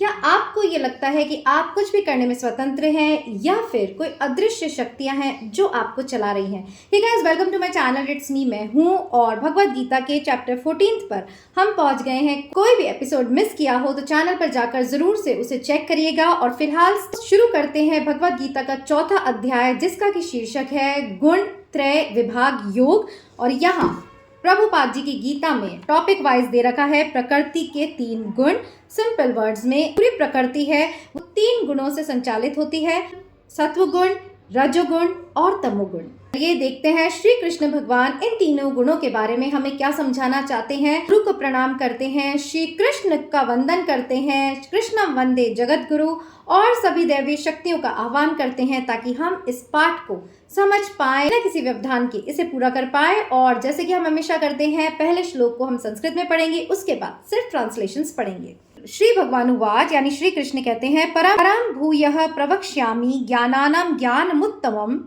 क्या आपको ये लगता है कि आप कुछ भी करने में स्वतंत्र हैं या फिर कोई अदृश्य शक्तियां हैं जो आपको चला रही हैं? Hey guys, welcome to my channel. It's me, मैं हूं और भगवद गीता के चैप्टर 14 पर हम पहुंच गए हैं। कोई भी एपिसोड मिस किया हो तो चैनल पर जाकर जरूर से उसे चेक करिएगा। और फिलहाल शुरू करते हैं भगवद गीता का चौथा अध्याय, जिसका की शीर्षक है गुण त्रय विभाग योग। और यहाँ प्रभुपाद जी की गीता में टॉपिक वाइज दे रखा है प्रकृति के 3 गुण। सिंपल वर्ड्स में पूरी प्रकृति है वो 3 गुणों से संचालित होती है, सत्वगुण, रजोगुण और तमोगुण। ये देखते हैं श्री कृष्ण भगवान इन तीनों गुणों के बारे में हमें क्या समझाना चाहते हैं। गुरु को प्रणाम करते हैं, श्री कृष्ण का वंदन करते हैं, कृष्णम वंदे जगत गुरु, और सभी दैवी शक्तियों का आह्वान करते हैं ताकि हम इस पाठ को समझ पाए, बिना किसी व्यवधान के इसे पूरा कर पाए। और जैसे कि हम हमेशा करते हैं, पहले श्लोक को हम संस्कृत में पढ़ेंगे, उसके बाद सिर्फ ट्रांसलेशंस पढ़ेंगे। श्री भगवानुवाच, यानी श्री कृष्ण कहते हैं, परम भूयः प्रवक्ष्यामि ज्ञानानां ज्ञानमुत्तमम्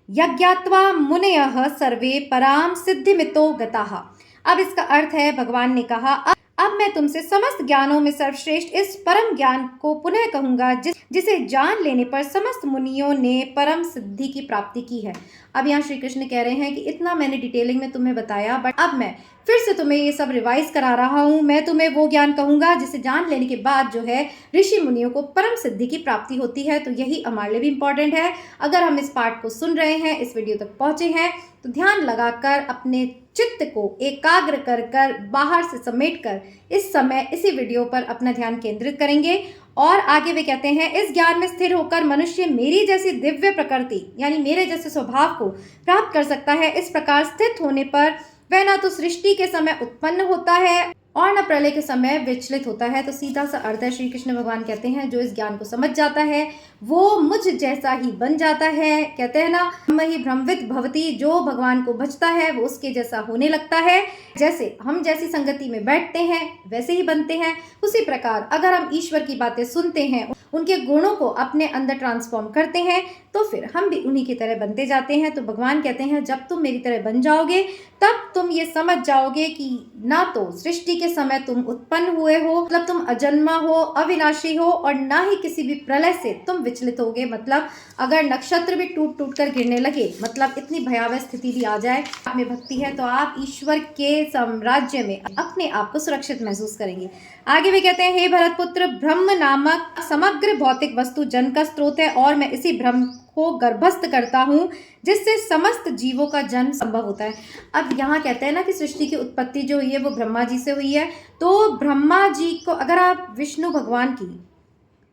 यज्ञात्वा मुनयः सर्वे पराम सिद्धिमितो गताः। अब इसका अर्थ है, भगवान ने कहा, अब मैं तुमसे समस्त ज्ञानों में सर्वश्रेष्ठ इस परम ज्ञान को पुनः कहूंगा जिसे जान लेने पर समस्त मुनियों ने परम सिद्धि की प्राप्ति की है। अब यहाँ श्री कृष्ण कह रहे हैं कि इतना मैंने डिटेलिंग में तुम्हें बताया, बट अब मैं फिर से तुम्हें ये सब रिवाइज करा रहा हूँ। मैं तुम्हें वो ज्ञान कहूंगा जिसे जान लेने के बाद जो है ऋषि मुनियों को परम सिद्धि की प्राप्ति होती है। तो यही हमारे लिए भी इंपॉर्टेंट है। अगर हम इस पाठ को सुन रहे हैं, इस वीडियो तक पहुंचे हैं, तो ध्यान लगाकर अपने चित्त को एकाग्र कर बाहर से समेट कर इस समय इसी वीडियो पर अपना ध्यान केंद्रित करेंगे। और आगे वे कहते हैं, इस ज्ञान में स्थिर होकर मनुष्य मेरी जैसी दिव्य प्रकृति यानी मेरे जैसे स्वभाव को प्राप्त कर सकता है। इस प्रकार स्थित होने पर वह न तो सृष्टि के समय उत्पन्न होता है और न प्रलय के समय विचलित होता है। तो सीधा सा अर्थ है, श्री कृष्ण भगवान कहते हैं, जो इस ज्ञान को समझ जाता है वो मुझ जैसा ही बन जाता है। कहते हैं ना, ब्रह्म ही ब्रह्मविद भवति, जो भगवान को भजता है वो उसके जैसा होने लगता है। जैसे हम जैसी संगति में बैठते हैं वैसे ही बनते हैं, उसी प्रकार अगर हम ईश्वर की बातें सुनते हैं, उनके गुणों को अपने अंदर ट्रांसफॉर्म करते हैं, तो फिर हम भी उन्हीं की तरह बनते जाते हैं। तो भगवान कहते हैं, जब तुम मेरी तरह बन जाओगे तब तुम ये समझ जाओगे कि ना तो सृष्टि के समय तुम उत्पन्न हुए हो, मतलब तुम अजन्मा हो, अविनाशी हो, और ना ही किसी भी प्रलय से तुम विचलित होगे। मतलब अगर नक्षत्र भी टूट टूट कर गिरने लगे, मतलब इतनी भयावह स्थिति भी आ जाए, आप में भक्ति है तो आप ईश्वर के साम्राज्य में अपने आप को सुरक्षित महसूस करेंगे। आगे वे कहते हैं, हे भरत पुत्र, ब्रह्म नामक समग्र भौतिक वस्तु जन्म का स्रोत है और मैं इसी ब्रह्म को गर्भस्थ करता हूँ जिससे समस्त जीवों का जन्म संभव होता है। अब यहाँ कहते हैं ना कि सृष्टि की उत्पत्ति जो हुई है वो ब्रह्मा जी से हुई है। तो ब्रह्मा जी को अगर आप विष्णु भगवान की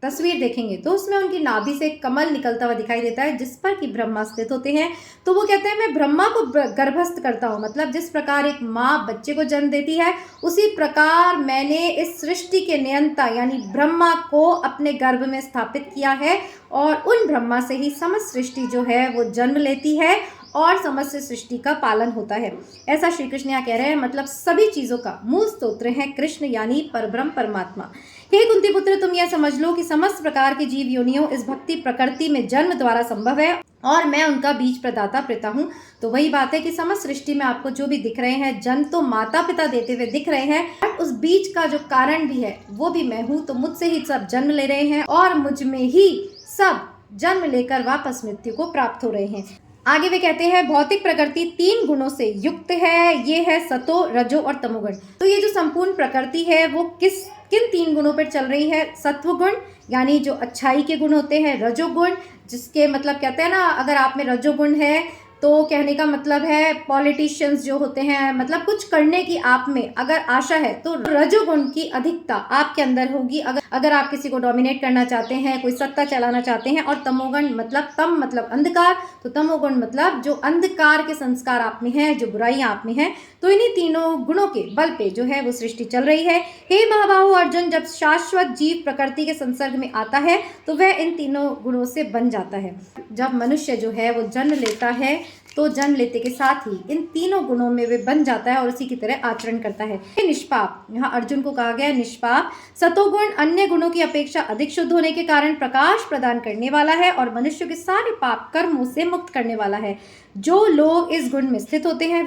तस्वीर देखेंगे तो उसमें उनकी नाभि से कमल निकलता हुआ दिखाई देता है जिस पर कि ब्रह्मा स्थित होते हैं। तो वो कहते हैं, मैं ब्रह्मा को गर्भस्थ करता हूँ, मतलब जिस प्रकार एक माँ बच्चे को जन्म देती है उसी प्रकार मैंने इस सृष्टि के नियंता यानी ब्रह्मा को अपने गर्भ में स्थापित किया है और उन ब्रह्मा से ही समस्त सृष्टि जो है वो जन्म लेती है और समस्त सृष्टि का पालन होता है। ऐसा श्री कृष्ण यहाँ कह रहे हैं। मतलब सभी चीजों का मूल स्त्रोत्र है कृष्ण यानी परब्रह्म परमात्मा। हे कुंती पुत्र, तुम यह समझ लो कि समस्त प्रकार के जीव योनियों इस भक्ति प्रकृति में जन्म द्वारा संभव है और मैं उनका बीज प्रदाता पिता हूँ। तो वही बात है कि समस्त सृष्टि में आपको जो भी दिख रहे हैं, जन्म तो माता पिता देते हुए दिख रहे हैं, बट उस बीज का जो कारण भी है वो भी मैं हूँ। तो मुझसे ही सब जन्म ले रहे हैं और मुझ में ही सब जन्म लेकर वापस मृत्यु को प्राप्त हो रहे हैं। आगे वे कहते हैं, भौतिक प्रकृति 3 गुणों से युक्त है, ये है सतो, रजो और तमोगुण। तो ये जो संपूर्ण प्रकृति है वो किन 3 गुणों पर चल रही है? सत्वगुण यानी जो अच्छाई के गुण होते हैं, रजोगुण जिसके मतलब कहते हैं ना, अगर आप में रजोगुण है तो कहने का मतलब है पॉलिटिशियंस जो होते हैं, मतलब कुछ करने की आप में अगर आशा है तो रजोगुण की अधिकता आपके अंदर होगी। अगर आप किसी को डोमिनेट करना चाहते हैं, कोई सत्ता चलाना चाहते हैं। और तमोगुण मतलब तम मतलब अंधकार, तो तमोगुण मतलब जो अंधकार के संस्कार आप में हैं, जो बुराइयां आप में हैं। तो इन्हीं तीनों गुणों के बल पे जो है वो सृष्टि चल रही है। हे महाबाहु अर्जुन, जब शाश्वत जीव प्रकृति के संसर्ग में आता है तो वह इन तीनों गुणों से बन जाता है। जब मनुष्य जो है वो जन्म लेता है तो जन्म लेते के साथ ही इन तीनों गुणों में वे बन जाता है और उसी की तरह आचरण करता है। निष्पाप, यहाँ अर्जुन को कहा गया निष्पाप। सतोगुण अन्य गुणों की अपेक्षा अधिक शुद्ध होने के कारण प्रकाश प्रदान करने वाला है और मनुष्य के सारे पाप कर्मों से मुक्त करने वाला है। जो लोग इस गुण में स्थित होते हैं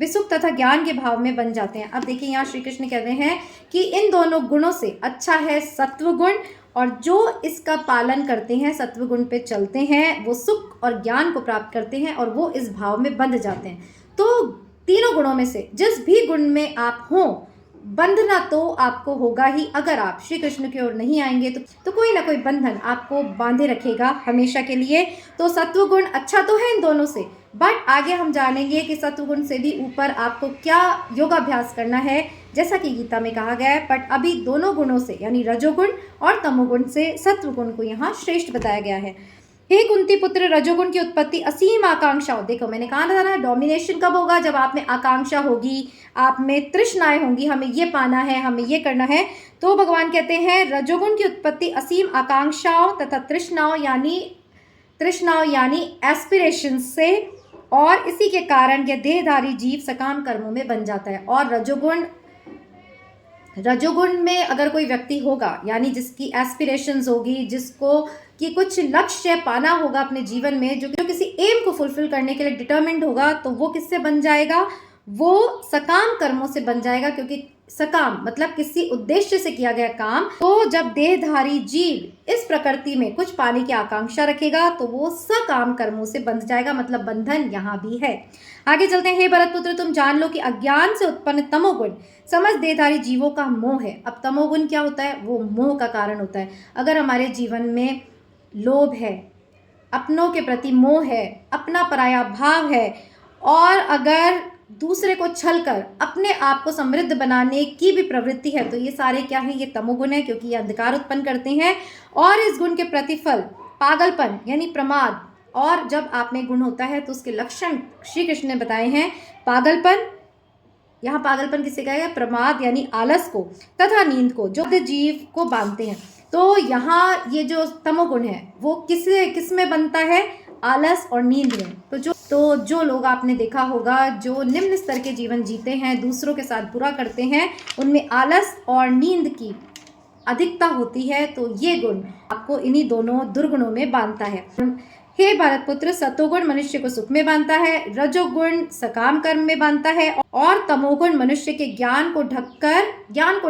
वे सुख तथा ज्ञान के भाव में बन जाते हैं। अब देखिए यहाँ श्री कृष्ण कह रहे हैं कि इन दोनों गुणों से अच्छा है सत्व गुण, और जो इसका पालन करते हैं, सत्व गुण पे चलते हैं, वो सुख और ज्ञान को प्राप्त करते हैं और वो इस भाव में बंध जाते हैं। तो तीनों गुणों में से जिस भी गुण में आप हों, बंधना तो आपको होगा ही। अगर आप श्री कृष्ण की ओर नहीं आएंगे तो कोई ना कोई बंधन आपको बांधे रखेगा हमेशा के लिए। तो सत्व गुण अच्छा तो है इन दोनों से, बट आगे हम जानेंगे कि सत्व गुण से भी ऊपर आपको क्या योगाभ्यास करना है, जैसा कि गीता में कहा गया है। बट अभी दोनों गुणों से यानी रजोगुण और तमोगुण से सत्व गुण को यहाँ श्रेष्ठ बताया गया है। हे कुंती पुत्र, रजोगुण की उत्पत्ति असीम आकांक्षा। देखो मैंने कहा था ना, डोमिनेशन कब होगा? जब आप में आकांक्षा होगी, आप में तृष्णाएं होंगी, हमें ये पाना है, हमें ये करना है। तो भगवान कहते हैं रजोगुण की उत्पत्ति असीम आकांक्षाओं तथा तृष्णाओं यानी एस्पिरेशन से, और इसी के कारण यह देहधारी जीव सकाम कर्मों में बन जाता है। और रजोगुण में अगर कोई व्यक्ति होगा, यानी जिसकी एस्पिरेशंस होगी, जिसको कि कुछ लक्ष्य पाना होगा अपने जीवन में, जो किसी एम को फुलफिल करने के लिए डिटर्मिन्ड होगा, तो वो किससे बन जाएगा? वो सकाम कर्मों से बन जाएगा, क्योंकि सकाम मतलब किसी उद्देश्य से किया गया काम। तो जब देहधारी जीव इस प्रकृति में कुछ पाने की आकांक्षा रखेगा तो वो सकाम कर्मों से बंध जाएगा, मतलब बंधन यहाँ भी है। आगे चलते हैं। हे भरतपुत्र, तुम जान लो कि अज्ञान से उत्पन्न तमोगुण समझ देहधारी जीवों का मोह है। अब तमोगुण क्या होता है? वो मोह का कारण होता है। अगर हमारे जीवन में लोभ है, अपनों के प्रति मोह है, अपना पराया भाव है, और अगर दूसरे को छल कर अपने आप को समृद्ध बनाने की भी प्रवृत्ति है, तो ये सारे क्या है? ये तमोगुण है, क्योंकि ये अंधकार उत्पन्न करते हैं। और इस गुण के प्रतिफल पागलपन यानी प्रमाद, और जब आप में गुण होता है तो उसके लक्षण श्री कृष्ण ने बताए हैं। पागलपन, यहाँ पागलपन किसे कहा गया? प्रमाद यानी आलस को, तथा नींद को, जो जीव को बांधते हैं। तो यहाँ ये जो तमोगुण है वो किस में बनता है? आलस और नींद में। तो जो लोग आपने देखा होगा जो निम्न स्तर के जीवन जीते हैं, दूसरों के साथ बुरा करते हैं, उनमें आलस और नींद की अधिकता होती है। तो ये गुण आपको इन्हीं दोनों दुर्गुणों में बांधता है। हे भारतपुत्र, सतोगुण मनुष्य को सुख में बांधता है, रजोगुण सकाम कर्म में बांधता है, और तमोगुण मनुष्य के ज्ञान को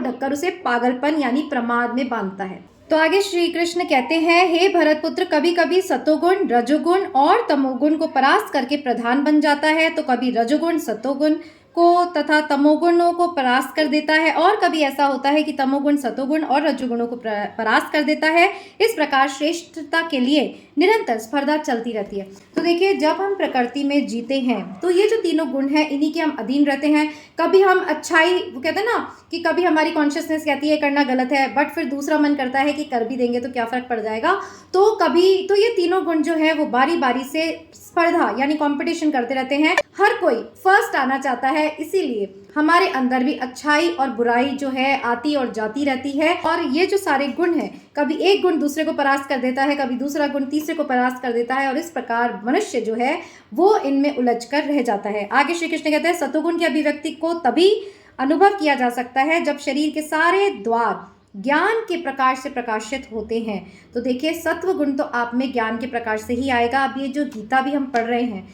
ढककर उसे पागलपन यानी प्रमाद में बांधता है। तो आगे श्री कृष्ण कहते हैं, हे भरतपुत्र, कभी कभी सतोगुण रजोगुण और तमोगुण को परास्त करके प्रधान बन जाता है, तो कभी रजोगुण सतोगुण को तथा तमोगुणों को परास्त कर देता है, और कभी ऐसा होता है कि तमोगुण सतोगुण और रजोगुणों को परास्त कर देता है। इस प्रकार श्रेष्ठता के लिए निरंतर स्पर्धा चलती रहती है। तो देखिए, जब हम प्रकृति में जीते हैं तो ये जो तीनों गुण हैं, इन्हीं के हम अधीन रहते हैं। कभी हम अच्छाई, वो कहते हैं ना कि कभी हमारी कॉन्शियसनेस कहती है करना गलत है, बट फिर दूसरा मन करता है कि कर भी देंगे तो क्या फर्क पड़ जाएगा। तो कभी तो ये तीनों गुण जो है वो बारी बारी से स्पर्धा यानी कंपटीशन करते रहते हैं। हर कोई फर्स्ट आना चाहता है, इसीलिए हमारे अंदर भी अच्छाई और बुराई जो है आती और जाती रहती है। और ये जो सारे गुण हैं, कभी एक गुण दूसरे को परास्त कर देता है, कभी दूसरा गुण तीसरे को परास्त कर देता है, और इस प्रकार मनुष्य जो है वो इनमें उलझ कर रह जाता है। आगे श्री कृष्ण कहते हैं, सतोगुण की अभिव्यक्ति को तभी अनुभव किया जा सकता है जब शरीर के सारे द्वार ज्ञान के प्रकाश से प्रकाशित होते हैं। तो देखिए, सत्व गुण तो आप में ज्ञान के प्रकाश से ही आएगा। अब ये जो गीता भी हम पढ़ रहे हैं,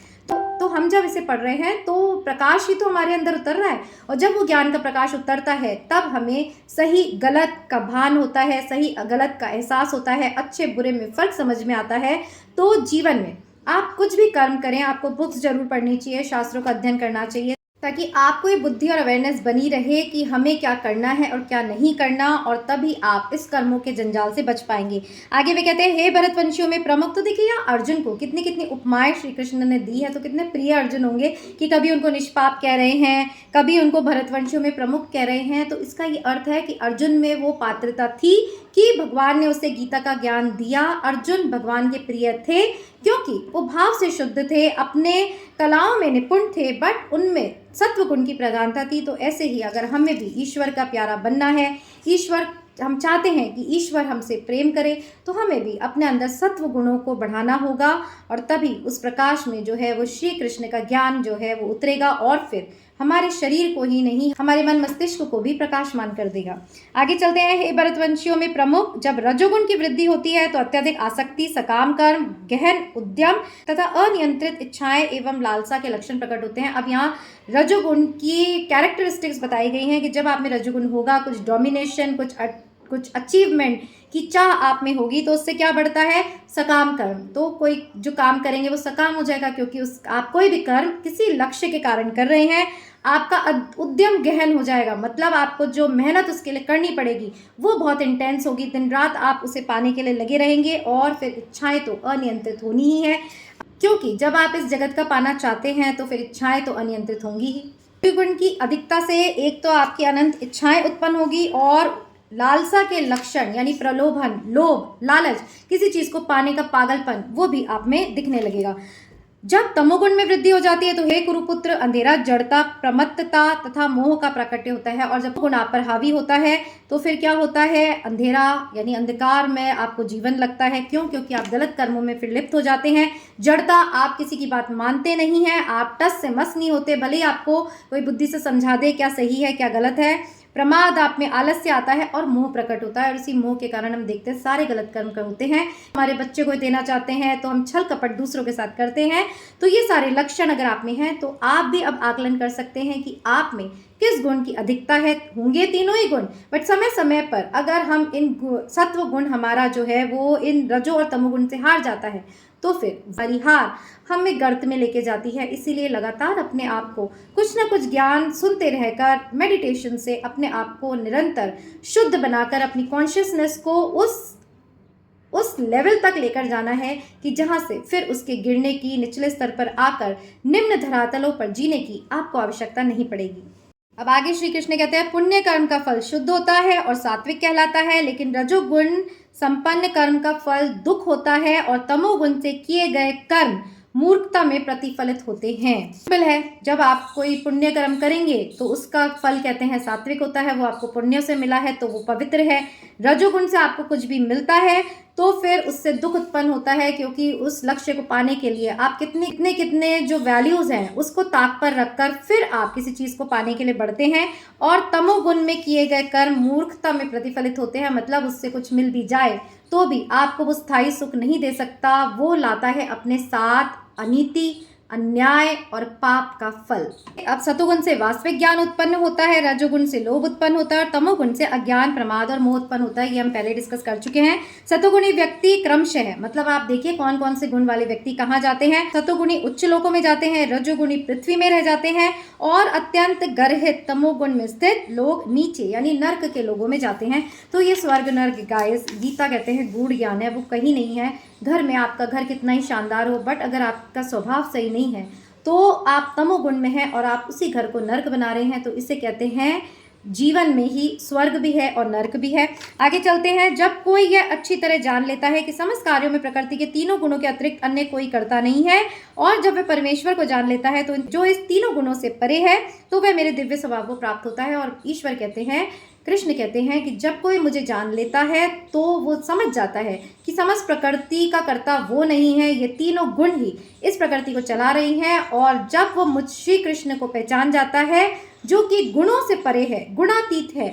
तो हम जब इसे पढ़ रहे हैं तो प्रकाश ही तो हमारे अंदर उतर रहा है, और जब वो ज्ञान का प्रकाश उतरता है तब हमें सही गलत का भान होता है, सही गलत का एहसास होता है, अच्छे बुरे में फ़र्क समझ में आता है। तो जीवन में आप कुछ भी कर्म करें, आपको बुक्स जरूर पढ़नी चाहिए, शास्त्रों का अध्ययन करना चाहिए, ताकि आपको ये बुद्धि और अवेयरनेस बनी रहे कि हमें क्या करना है और क्या नहीं करना, और तभी आप इस कर्मों के जंजाल से बच पाएंगे। आगे वे कहते हैं, हे भरतवंशियों में प्रमुख। तो देखिए, यहाँ अर्जुन को कितनी कितनी उपमाएं श्री कृष्ण ने दी है, तो कितने प्रिय अर्जुन होंगे कि कभी उनको निष्पाप कह रहे हैं, कभी उनको भरतवंशियों में प्रमुख कह रहे हैं। तो इसका ये अर्थ है कि अर्जुन में वो पात्रता थी कि भगवान ने उसे गीता का ज्ञान दिया। अर्जुन भगवान के प्रिय थे क्योंकि वो भाव से शुद्ध थे, अपने कलाओं में निपुण थे, बट उनमें सत्व गुण की प्रधानता थी। तो ऐसे ही अगर हमें भी ईश्वर का प्यारा बनना है, हम चाहते हैं कि ईश्वर हमसे प्रेम करे, तो हमें भी अपने अंदर सत्व गुणों को बढ़ाना होगा, और तभी उस प्रकाश में जो है वो श्री कृष्ण का ज्ञान जो है वो उतरेगा, और फिर हमारे शरीर को ही नहीं हमारे मन मस्तिष्क को भी प्रकाशमान कर देगा। आगे चलते हैं। हे भरतवंशियों में प्रमुख, जब रजोगुण की वृद्धि होती है तो अत्यधिक आसक्ति, सकाम कर्म, गहन उद्यम तथा अनियंत्रित इच्छाएं एवं लालसा के लक्षण प्रकट होते हैं। अब यहाँ रजोगुण की कैरेक्टरिस्टिक्स बताई गई हैं कि जब आप में रजोगुण होगा, कुछ डोमिनेशन, कुछ अचीवमेंट की चाह आप में होगी, तो उससे क्या बढ़ता है? सकाम कर्म। तो कोई जो काम करेंगे वो सकाम हो जाएगा, क्योंकि आप कोई भी कर्म किसी लक्ष्य के कारण कर रहे हैं। आपका उद्यम गहन हो जाएगा, मतलब आपको जो मेहनत उसके लिए करनी पड़ेगी वो बहुत इंटेंस होगी। दिन रात आप उसे पाने के लिए लगे रहेंगे। और फिर इच्छाएं तो अनियंत्रित होनी ही है, क्योंकि जब आप इस जगत का पाना चाहते हैं तो फिर इच्छाएं तो अनियंत्रित होंगी ही। गुण की अधिकता से एक तो आपकी अनंत इच्छाएं उत्पन्न होगी, और लालसा के लक्षण यानी प्रलोभन, लोभ, लालच, किसी चीज को पाने का पागलपन, वो भी आप में दिखने लगेगा। जब तमोगुण में वृद्धि हो जाती है तो हे कुरुपुत्र, अंधेरा, जड़ता, प्रमत्तता तथा मोह का प्राकट्य होता है। और जब गुण आप पर हावी होता है तो फिर क्या होता है? अंधेरा यानी अंधकार में आपको जीवन लगता है। क्यों? क्योंकि आप गलत कर्मों में फिर लिप्त हो जाते हैं। जड़ता, आप किसी की बात मानते नहीं हैं, आप टस से मस नहीं होते, भले ही आपको कोई बुद्धि से समझा दे क्या सही है क्या गलत है। प्रमाद, आप में आलस्य आता है, और मोह प्रकट होता है। और इसी मोह के कारण हम देखते हैं सारे गलत कर्म होते हैं। हमारे बच्चे को देना चाहते हैं तो हम छल कपट दूसरों के साथ करते हैं। तो ये सारे लक्षण अगर आप में हैं तो आप भी अब आकलन कर सकते हैं कि आप में किस गुण की अधिकता है। होंगे तीनों ही गुण, बट समय समय पर अगर हम इन सत्व गुण हमारा जो है वो इन रजो और तमोगुण से हार जाता है तो फिर हमारी हार हमें गर्त में लेके जाती है। इसीलिए लगातार अपने आप को कुछ ना कुछ ज्ञान सुनते रहकर, मेडिटेशन से अपने आप को निरंतर शुद्ध बनाकर अपनी कॉन्शियसनेस को उस लेवल तक लेकर जाना है कि जहां से फिर उसके गिरने की, निचले स्तर पर आकर निम्न धरातलों पर जीने की आपको आवश्यकता नहीं पड़ेगी। अब आगे श्री कृष्ण कहते हैं, पुण्य कर्म का फल शुद्ध होता है और सात्विक कहलाता है, लेकिन रजोगुण संपन्न कर्म का फल दुख होता है और तमोगुण से किए गए कर्म मूर्खता में प्रतिफलित होते हैं। बिल्कुल है, जब आप कोई पुण्य कर्म करेंगे तो उसका फल कहते हैं सात्विक होता है, वो आपको पुण्य से मिला है तो वो पवित्र है। रजोगुण से आपको कुछ भी मिलता है तो फिर उससे दुख उत्पन्न होता है, क्योंकि उस लक्ष्य को पाने के लिए आप कितने जो वैल्यूज हैं उसको ताक पर रखकर फिर आप किसी चीज को पाने के लिए बढ़ते हैं। और तमोगुण में किए गए कर्म मूर्खता में प्रतिफलित होते हैं, मतलब उससे कुछ मिल भी जाए तो भी आपको वो स्थायी सुख नहीं दे सकता। वो लाता है अपने साथ अनीति, अन्याय और पाप का फल। अब सतोगुण से वास्तविक ज्ञान उत्पन्न होता है, रजोगुण से लोभ उत्पन्न होता है और तमोगुण से अज्ञान, प्रमाद और मोह उत्पन्न होता है। ये हम पहले डिस्कस कर चुके हैं। सतोगुणी व्यक्ति क्रमशः है, मतलब आप देखिए कौन कौन से गुण वाले व्यक्ति कहाँ जाते हैं। सतोगुणी उच्च लोकों में जाते हैं, रजोगुणी पृथ्वी में रह जाते हैं, और अत्यंत गर्हित तमोगुण में स्थित लोग नीचे यानी नर्क के लोगों में जाते हैं। तो ये स्वर्ग नर्क गाइस गीता कहते हैं गूढ़ ज्ञान है, वो कहीं नहीं है। घर में आपका घर कितना ही शानदार हो, बट अगर आपका स्वभाव सही नहीं है तो आप तमोगुण में हैं और आप उसी घर को नर्क बना रहे हैं। तो इसे कहते हैं जीवन में ही स्वर्ग भी है और नर्क भी है। आगे चलते हैं। जब कोई यह अच्छी तरह जान लेता है कि समस्त कार्यों में प्रकृति के तीनों गुणों के अतिरिक्त अन्य कोई करता नहीं है, और जब वह परमेश्वर को जान लेता है तो जो इस तीनों गुणों से परे है, तो वह मेरे दिव्य स्वभाव को प्राप्त होता है। और ईश्वर कहते हैं, कृष्ण कहते हैं कि जब कोई मुझे जान लेता है तो वो समझ जाता है कि समस्त प्रकृति का कर्ता वो नहीं है, ये तीनों गुण ही इस प्रकृति को चला रही हैं। और जब वो मुझ श्री कृष्ण को पहचान जाता है जो कि गुणों से परे है, गुणातीत है,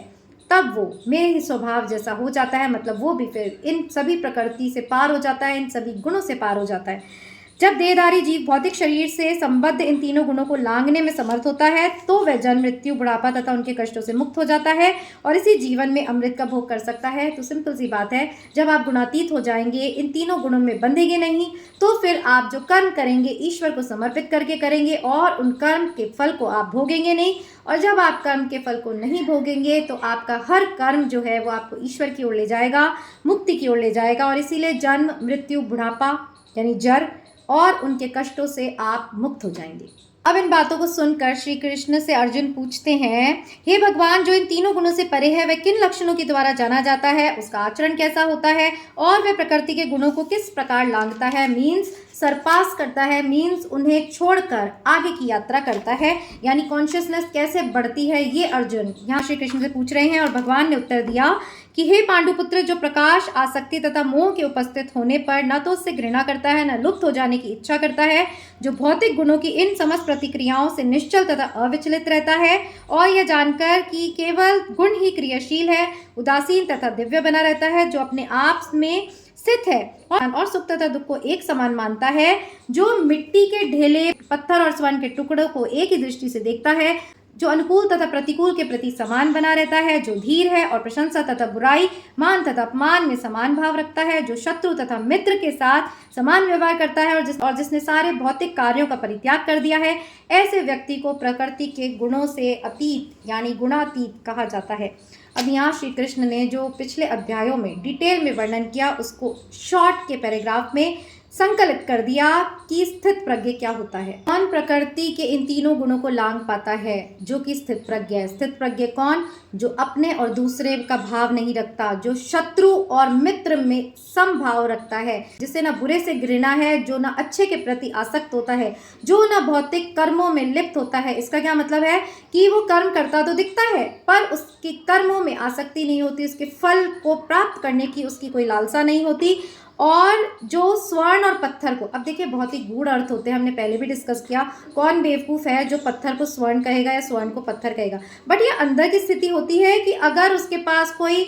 तब वो मेरे ही स्वभाव जैसा हो जाता है। मतलब वो भी फिर इन सभी प्रकृति से पार हो जाता है, इन सभी गुणों से पार हो जाता है। जब देहधारी जीव भौतिक शरीर से संबद्ध इन तीनों गुणों को लांघने में समर्थ होता है तो वह जन्म, मृत्यु, बुढ़ापा तथा उनके कष्टों से मुक्त हो जाता है और इसी जीवन में अमृत का भोग कर सकता है। तो सिंपल सी बात है, जब आप गुणातीत हो जाएंगे, इन तीनों गुणों में बंधेंगे नहीं, तो फिर आप जो कर्म करेंगे ईश्वर को समर्पित करके करेंगे और उन कर्म के फल को आप भोगेंगे नहीं। और जब आप कर्म के फल को नहीं भोगेंगे तो आपका हर कर्म जो है वो आपको ईश्वर की ओर ले जाएगा, मुक्ति की ओर ले जाएगा। और इसीलिए जन्म, मृत्यु, बुढ़ापा यानी जड़ और उनके कष्टों से आप मुक्त हो जाएंगे। अब इन बातों को सुनकर श्री कृष्ण से अर्जुन पूछते हैं, हे भगवान, जो इन तीनों गुणों से परे है वह किन लक्षणों के द्वारा जाना जाता है, उसका आचरण कैसा होता है और वह प्रकृति के गुणों को किस प्रकार लांघता है, मीन्स सरपास करता है, मीन्स उन्हें छोड़कर आगे की यात्रा करता है, यानी कॉन्शियसनेस कैसे बढ़ती है, ये अर्जुन यहाँ श्री कृष्ण से पूछ रहे हैं। और भगवान ने उत्तर दिया कि हे पांडुपुत्र, जो प्रकाश, आसक्ति तथा मोह के उपस्थित होने पर न तो उससे घृणा करता है न लुप्त हो जाने की इच्छा करता है, जो भौतिक गुणों की इन समस्त प्रतिक्रियाओं से निश्चल तथा अविचलित रहता है और यह जानकर कि केवल गुण ही क्रियाशील है, उदासीन तथा दिव्य बना रहता है, जो अपने आप में स्थित है और सुख तथा दुख को एक समान मानता है, जो मिट्टी के ढेले, पत्थर और स्वर्ण के टुकड़ों को एक ही दृष्टि से देखता है, जो अनुकूल तथा प्रतिकूल के प्रति समान बना रहता है, जो धीर है और प्रशंसा तथा बुराई, मान तथा अपमान में समान भाव रखता है, जो शत्रु तथा मित्र के साथ समान व्यवहार करता है और जिसने सारे भौतिक कार्यों का परित्याग कर दिया है, ऐसे व्यक्ति को प्रकृति के गुणों से अतीत यानी गुणातीत कहा जाता है। अब यहाँ श्री कृष्ण ने जो पिछले अध्यायों में डिटेल में वर्णन किया उसको शॉर्ट के पैराग्राफ में संकलित कर दिया कि स्थित प्रज्ञ क्या होता है। कौन प्रकृति के इन तीनों गुणों को लांघ पाता है, जो कि स्थित प्रज्ञ है। स्थित प्रज्ञ कौन? जो अपने और दूसरे का भाव नहीं रखता, जो शत्रु और मित्र में समभाव रखता है, जिसे ना बुरे से घृणा है, जो ना अच्छे के प्रति आसक्त होता है, जो ना भौतिक कर्मों में लिप्त होता है। इसका क्या मतलब है कि वो कर्म करता तो दिखता है पर उसकी कर्मों में आसक्ति नहीं होती, उसके फल को प्राप्त करने की उसकी कोई लालसा नहीं होती। और जो स्वर्ण और पत्थर को, अब देखिए बहुत ही गूढ़ अर्थ होते हैं, हमने पहले भी डिस्कस किया, कौन बेवकूफ़ है जो पत्थर को स्वर्ण कहेगा या स्वर्ण को पत्थर कहेगा। बट ये अंदर की स्थिति होती है कि अगर उसके पास कोई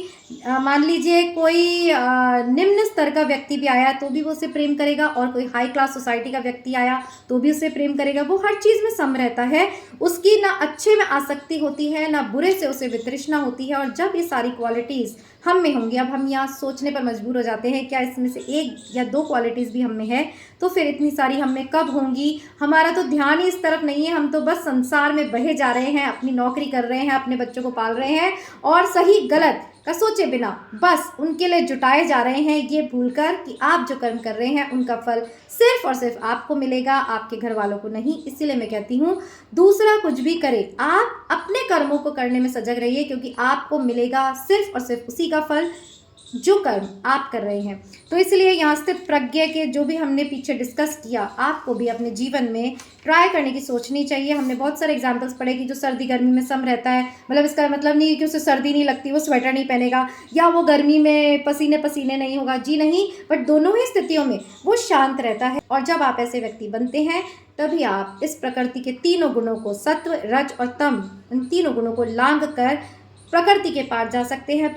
मान लीजिए कोई निम्न स्तर का व्यक्ति भी आया तो भी वो उसे प्रेम करेगा, और कोई हाई क्लास सोसाइटी का व्यक्ति आया तो भी उसे प्रेम करेगा। वो हर चीज़ में सम रहता है, उसकी ना अच्छे में आसक्ति होती है ना बुरे से उसे वितृष्णा होती है। और जब ये सारी क्वालिटीज़ हम में होंगी, अब हम यहाँ सोचने पर मजबूर हो जाते हैं क्या इसमें से एक या दो क्वालिटीज़ भी हम में है, तो फिर इतनी सारी हम में कब होंगी? हमारा तो ध्यान ही इस तरफ नहीं है, हम तो बस संसार में बहे जा रहे हैं, अपनी नौकरी कर रहे हैं, अपने बच्चों को पाल रहे हैं और सही गलत का सोचे बिना बस उनके लिए जुटाए जा रहे हैं, ये भूलकर कि आप जो कर्म कर रहे हैं उनका फल सिर्फ और सिर्फ आपको मिलेगा, आपके घर वालों को नहीं। इसीलिए मैं कहती हूँ दूसरा कुछ भी करे, आप अपने कर्मों को करने में सजग रहिए, क्योंकि आपको मिलेगा सिर्फ और सिर्फ उसी का फल जो कर्म आप कर रहे हैं। तो इसलिए यहाँ स्थित प्रज्ञ के जो भी हमने पीछे डिस्कस किया, आपको भी अपने जीवन में ट्राई करने की सोचनी चाहिए। हमने बहुत सारे एग्जांपल्स पढ़े कि जो सर्दी गर्मी में सम रहता है, मतलब इसका मतलब नहीं है कि उसे सर्दी नहीं लगती, वो स्वेटर नहीं पहनेगा, या वो गर्मी में पसीने पसीने नहीं होगा, जी नहीं, बट दोनों ही स्थितियों में वो शांत रहता है। और जब आप ऐसे व्यक्ति बनते हैं तभी आप इस प्रकृति के तीनों गुणों को, सत्व रज और तम, इन तीनों गुणों को लांघ कर प्रकृति के पार जा सकते हैं।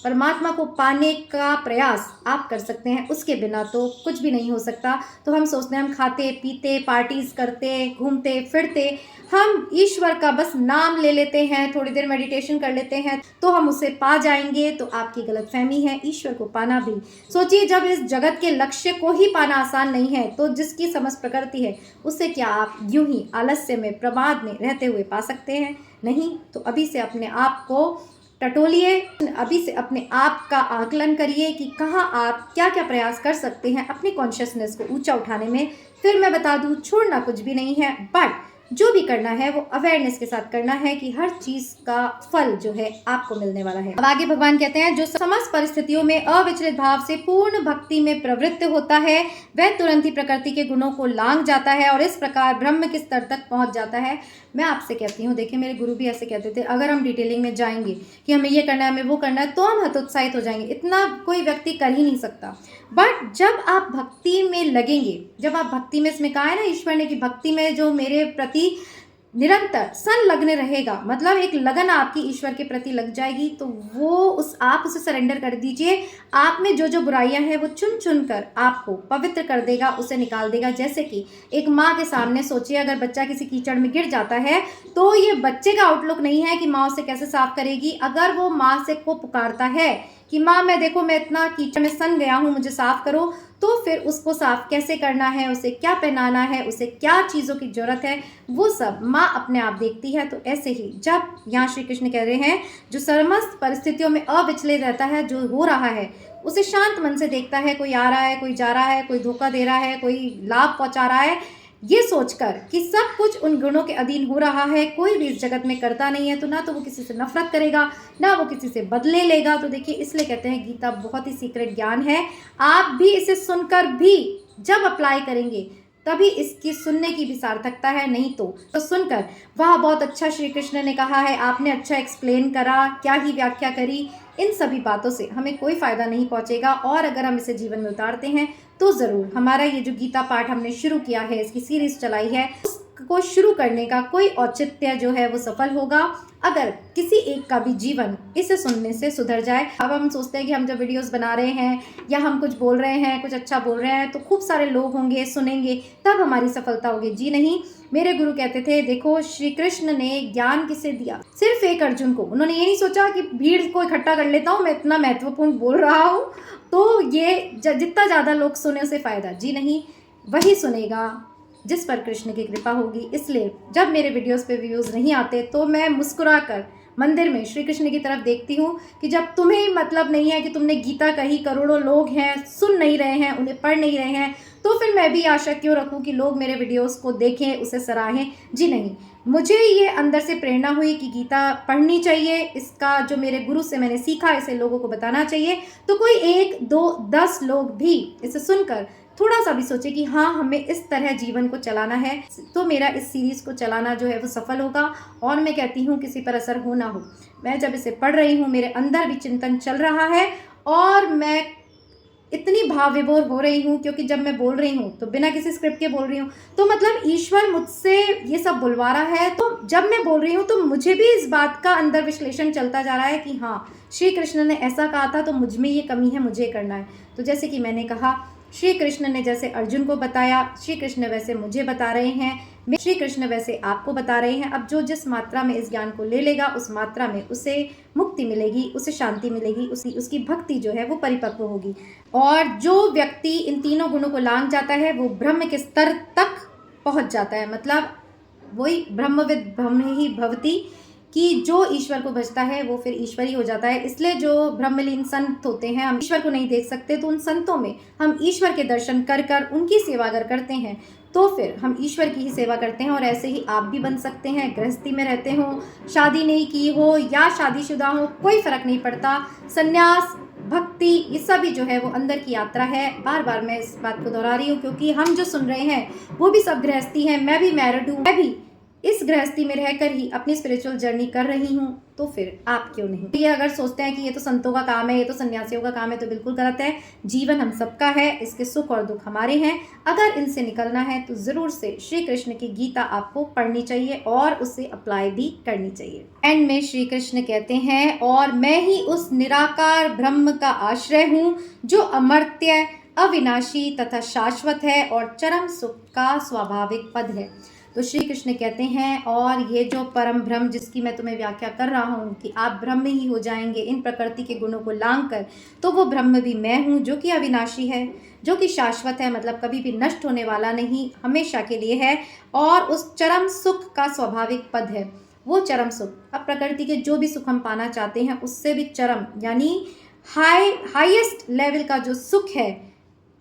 परमात्मा को पाने का प्रयास आप कर सकते हैं, उसके बिना तो कुछ भी नहीं हो सकता। तो हम सोचते हैं हम खाते पीते पार्टीज करते घूमते फिरते हम ईश्वर का बस नाम ले लेते हैं, थोड़ी देर मेडिटेशन कर लेते हैं तो हम उसे पा जाएंगे, तो आपकी गलतफहमी है। ईश्वर को पाना भी सोचिए, जब इस जगत के लक्ष्य को ही पाना आसान नहीं है तो जिसकी समस्त प्रकृति है उसे क्या आप यूं ही आलस्य में प्रमाद में रहते हुए पा सकते हैं? नहीं। तो अभी से अपने आप को टटोलिए, अभी से अपने आप का आकलन करिए कि कहाँ आप क्या क्या प्रयास कर सकते हैं अपनी कॉन्शियसनेस को ऊंचा उठाने में। फिर मैं बता दूं, छोड़ना कुछ भी नहीं है, बट जो भी करना है वो अवेयरनेस के साथ करना है कि हर चीज का फल जो है आपको मिलने वाला है। अब आगे भगवान कहते हैं, जो समस्त परिस्थितियों में अविचलित भाव से पूर्ण भक्ति में प्रवृत्त होता है वह तुरंत ही प्रकृति के गुणों को लांघ जाता है और इस प्रकार ब्रह्म के स्तर तक पहुंच जाता है। मैं आपसे कहती हूँ, देखिए मेरे गुरु भी ऐसे कहते थे, अगर हम डिटेलिंग में जाएंगे कि हमें ये करना है हमें वो करना है तो हम हतोत्साहित हो जाएंगे, इतना कोई व्यक्ति कर ही नहीं सकता। बट जब आप भक्ति में लगेंगे, जब आप भक्ति में, इसमें कहा है ना ईश्वर ने कि भक्ति में जो मेरे प्रति निरंतर संलग्न रहेगा, मतलब एक लगन आपकी ईश्वर के प्रति लग जाएगी, तो वो आप उसे सरेंडर कर दीजिए। आप में जो जो बुराइयां हैं वो चुन चुन कर आपको पवित्र कर देगा, उसे निकाल देगा। जैसे कि एक माँ के सामने सोचिए, अगर बच्चा किसी कीचड़ में गिर जाता है तो ये बच्चे का आउटलुक नहीं है कि माँ उसे कैसे साफ करेगी। अगर वो माँ से को पुकारता है कि माँ मैं देखो मैं इतना कीचड़ में सन गया हूँ, मुझे साफ करो, तो फिर उसको साफ कैसे करना है, उसे क्या पहनाना है, उसे क्या चीज़ों की जरूरत है, वो सब माँ अपने आप देखती है। तो ऐसे ही जब यहाँ श्री कृष्ण कह रहे हैं, जो समस्त परिस्थितियों में अविचलित रहता है, जो हो रहा है उसे शांत मन से देखता है, कोई आ रहा है कोई जा रहा है, कोई धोखा दे रहा है कोई लाभ पहुँचा रहा है, ये सोचकर कि सब कुछ उन गुणों के अधीन हो रहा है, कोई भी इस जगत में करता नहीं है, तो ना तो वो किसी से नफरत करेगा ना वो किसी से बदले लेगा। तो देखिए, इसलिए कहते हैं गीता बहुत ही सीक्रेट ज्ञान है। आप भी इसे सुनकर भी जब अप्लाई करेंगे तभी इसकी सुनने की भी सार्थकता है, नहीं तो सुनकर वाह बहुत अच्छा श्री कृष्ण ने कहा है, आपने अच्छा एक्सप्लेन करा, क्या ही व्याख्या करी, इन सभी बातों से हमें कोई फ़ायदा नहीं पहुँचेगा। और अगर हम इसे जीवन में उतारते हैं तो ज़रूर हमारा ये जो गीता पाठ हमने शुरू किया है, इसकी सीरीज़ चलाई है, उसको शुरू करने का कोई औचित्य जो है वो सफल होगा, अगर किसी एक का भी जीवन इसे सुनने से सुधर जाए। अब हम सोचते हैं कि हम जब वीडियोस बना रहे हैं या हम कुछ बोल रहे हैं, कुछ अच्छा बोल रहे हैं, तो खूब सारे लोग होंगे सुनेंगे, तब हमारी सफलता होगी। जी नहीं, मेरे गुरु कहते थे, देखो श्री कृष्ण ने ज्ञान किसे दिया? सिर्फ एक अर्जुन को। उन्होंने ये नहीं सोचा कि भीड़ को इकट्ठा कर लेता हूँ, मैं इतना महत्वपूर्ण बोल रहा हूँ तो ये जितना ज़्यादा लोग सुने उसे फ़ायदा। जी नहीं, वही सुनेगा जिस पर कृष्ण की कृपा होगी। इसलिए जब मेरे वीडियोस पे व्यूज़ नहीं आते तो मैं मुस्कुराकर मंदिर में श्री कृष्ण की तरफ देखती हूँ कि जब तुम्हें मतलब नहीं है कि तुमने गीता कही, करोड़ों लोग हैं सुन नहीं रहे हैं, उन्हें पढ़ नहीं रहे हैं, तो फिर मैं भी आशा क्यों रखूँ कि लोग मेरे वीडियोस को देखें, उसे सराहें। जी नहीं, मुझे ये अंदर से प्रेरणा हुई कि गीता पढ़नी चाहिए, इसका जो मेरे गुरु से मैंने सीखा इसे लोगों को बताना चाहिए। तो कोई 1, 2, 10 लोग भी इसे सुनकर थोड़ा सा भी सोचे कि हाँ, हमें इस तरह जीवन को चलाना है, तो मेरा इस सीरीज़ को चलाना जो है वो सफल होगा। और मैं कहती हूँ किसी पर असर हो ना हो, मैं जब इसे पढ़ रही हूँ मेरे अंदर भी चिंतन चल रहा है और मैं इतनी भाव विभोर हो रही हूँ, क्योंकि जब मैं बोल रही हूँ तो बिना किसी स्क्रिप्ट के बोल रही हूँ, तो मतलब ईश्वर मुझसे ये सब बुलवा रहा है। तो जब मैं बोल रही हूँ तो मुझे भी इस बात का अंदर विश्लेषण चलता जा रहा है कि हाँ, श्री कृष्ण ने ऐसा कहा था तो मुझ में ये कमी है, मुझे करना है। तो जैसे कि मैंने कहा, श्री कृष्ण ने जैसे अर्जुन को बताया, श्री कृष्ण वैसे मुझे बता रहे हैं, श्री कृष्ण वैसे आपको बता रहे हैं। अब जो जिस मात्रा में इस ज्ञान को ले लेगा उस मात्रा में उसे मुक्ति मिलेगी, उसे शांति मिलेगी, उसकी भक्ति जो है वो परिपक्व होगी। और जो व्यक्ति इन तीनों गुणों को लांघ जाता है वो ब्रह्म के स्तर तक पहुंच जाता है। मतलब वही ब्रह्मविद ब्रह्म ही भवति, कि जो ईश्वर को भजता है वो फिर ईश्वर ही हो जाता है। इसलिए जो ब्रह्मलीन संत होते हैं, हम ईश्वर को नहीं देख सकते तो उन संतों में हम ईश्वर के दर्शन कर कर उनकी सेवा अगर करते हैं तो फिर हम ईश्वर की ही सेवा करते हैं। और ऐसे ही आप भी बन सकते हैं। गृहस्थी में रहते हो, शादी नहीं की हो या शादीशुदा हो, कोई फर्क नहीं पड़ता। संन्यास, भक्ति, ये सभी जो है वो अंदर की यात्रा है। बार बार मैं इस बात को दोहरा रही हूँ क्योंकि हम जो सुन रहे हैं वो भी सब गृहस्थी हैं। मैं भी मैरिड हूँ, मैं भी इस गृहस्थी में रहकर ही अपनी स्पिरिचुअल जर्नी कर रही हूँ, तो फिर आप क्यों नहीं? ये अगर सोचते हैं कि ये तो संतों का काम है, ये तो सन्यासियों का काम है, तो बिल्कुल गलत है। जीवन हम सबका है, इसके सुख और दुख हमारे हैं। अगर इनसे निकलना है तो जरूर से श्री कृष्ण की गीता आपको पढ़नी चाहिए और उसे अप्लाई भी करनी चाहिए। एंड में श्री कृष्ण कहते हैं, और मैं ही उस निराकार ब्रह्म का आश्रय हूँ जो अमर्त्य, अविनाशी तथा शाश्वत है और चरम सुख का स्वाभाविक पद है। तो श्री कृष्ण कहते हैं, और ये जो परम ब्रह्म जिसकी मैं तुम्हें व्याख्या कर रहा हूँ कि आप ब्रह्म ही हो जाएंगे इन प्रकृति के गुणों को लांघ कर, तो वो ब्रह्म भी मैं हूँ जो कि अविनाशी है, जो कि शाश्वत है, मतलब कभी भी नष्ट होने वाला नहीं, हमेशा के लिए है। और उस चरम सुख का स्वाभाविक पद है, वो चरम सुख। अब प्रकृति के जो भी सुख हम पाना चाहते हैं उससे भी चरम यानी हाईएस्ट लेवल का जो सुख है,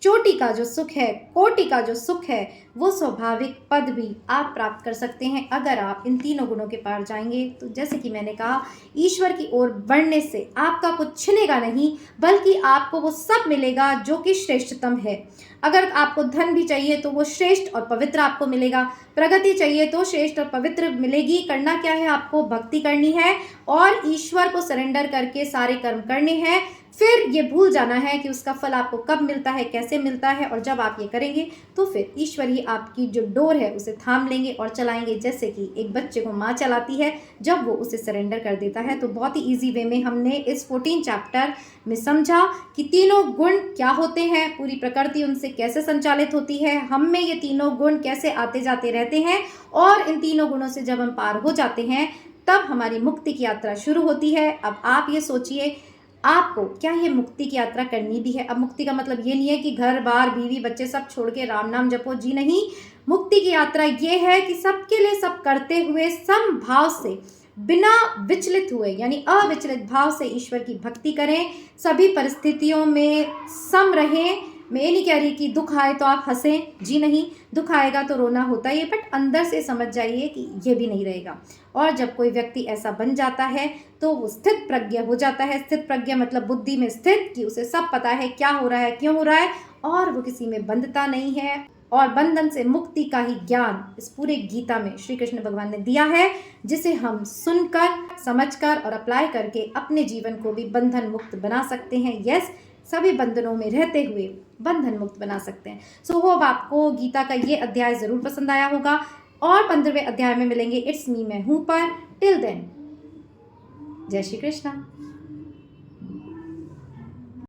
चोटी का जो सुख है, कोटि का जो सुख है, वो स्वाभाविक पद भी आप प्राप्त कर सकते हैं अगर आप इन तीनों गुणों के पार जाएंगे। तो जैसे कि मैंने कहा, ईश्वर की ओर बढ़ने से आपका कुछ छिनेगा नहीं, बल्कि आपको वो सब मिलेगा जो कि श्रेष्ठतम है। अगर आपको धन भी चाहिए तो वो श्रेष्ठ और पवित्र आपको मिलेगा, प्रगति चाहिए तो श्रेष्ठ और पवित्र मिलेगी। करना क्या है? आपको भक्ति करनी है और ईश्वर को सरेंडर करके सारे कर्म करने हैं। फिर ये भूल जाना है कि उसका फल आपको कब मिलता है, कैसे मिलता है। और जब आप ये करेंगे तो फिर ईश्वर ही आपकी जो डोर है उसे थाम लेंगे और चलाएंगे, जैसे कि एक बच्चे को माँ चलाती है जब वो उसे सरेंडर कर देता है। तो बहुत ही ईजी वे में हमने इस 14 चैप्टर में समझा कि तीनों गुण क्या होते हैं, पूरी प्रकृति उनसे कैसे संचालित होती है, हम में ये तीनों गुण कैसे आते जाते रहते हैं, और इन तीनों गुणों से जब हम पार हो जाते हैं तब हमारी मुक्ति की यात्रा शुरू होती है। अब आप ये सोचिए, आपको क्या ये मुक्ति की यात्रा करनी भी है? अब मुक्ति का मतलब ये नहीं है कि घर बार बीवी बच्चे सब छोड़ के राम नाम जपो। जी नहीं, मुक्ति की यात्रा ये है कि सबके लिए सब करते हुए समभाव से, बिना विचलित हुए यानी अविचलित भाव से ईश्वर की भक्ति करें, सभी परिस्थितियों में सम रहें। मैं ये नहीं कह रही कि दुख आए तो आप हंसें, जी नहीं, दुख आएगा तो रोना होता ही है, बट अंदर से समझ जाइए कि ये भी नहीं रहेगा। और जब कोई व्यक्ति ऐसा बन जाता है तो वो स्थित प्रज्ञ हो जाता है। स्थित प्रज्ञ मतलब बुद्धि में स्थित, कि उसे सब पता है क्या हो रहा है, क्यों हो रहा है, और वो किसी में बंधता नहीं है। और बंधन से मुक्ति का ही ज्ञान इस पूरे गीता में श्री कृष्ण भगवान ने दिया है, जिसे हम सुनकर, समझकर और अप्लाई करके अपने जीवन को भी बंधन मुक्त बना सकते हैं। यस, सभी बंधनों में रहते हुए बंधन मुक्त बना सकते हैं। सो होप आपको गीता का ये अध्याय ज़रूर पसंद आया होगा और 15वें अध्याय में मिलेंगे इट्स मी मैं हूँ पर। टिल देन, जय श्री कृष्णा।